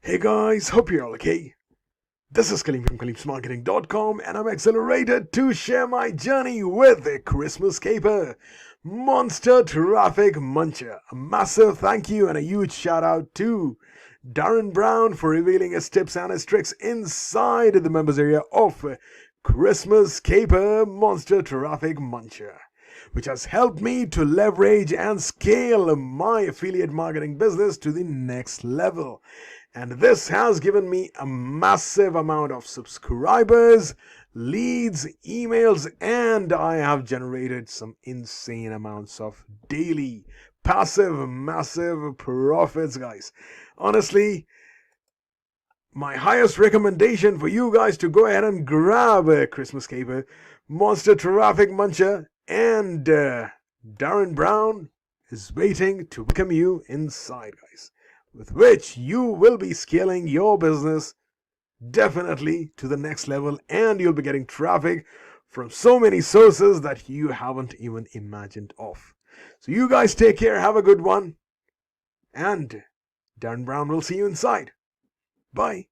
Hey guys, hope you're all okay. This is Kaleem from KaleemsMarketing.com and I'm exhilarated to share my journey with a Christmas caper, Monster Traffic Muncher. A massive thank you and a huge shout out to Darren Brown for revealing his tips and his tricks inside the members area of Christmas Caper Monster Traffic Muncher, which has helped me to leverage and scale my affiliate marketing business to the next level. And this has given me a massive amount of subscribers, leads, emails, and I have generated some insane amounts of daily, passive, massive profits, guys. Honestly, my highest recommendation for you guys to go ahead and grab a Christmas Caper, Monster Traffic Muncher, and Darren Brown is waiting to welcome you inside, guys, with which you will be scaling your business definitely to the next level, and you'll be getting traffic from so many sources that you haven't even imagined of. So you guys take care, have a good one, and Darren Brown will see you inside. Bye.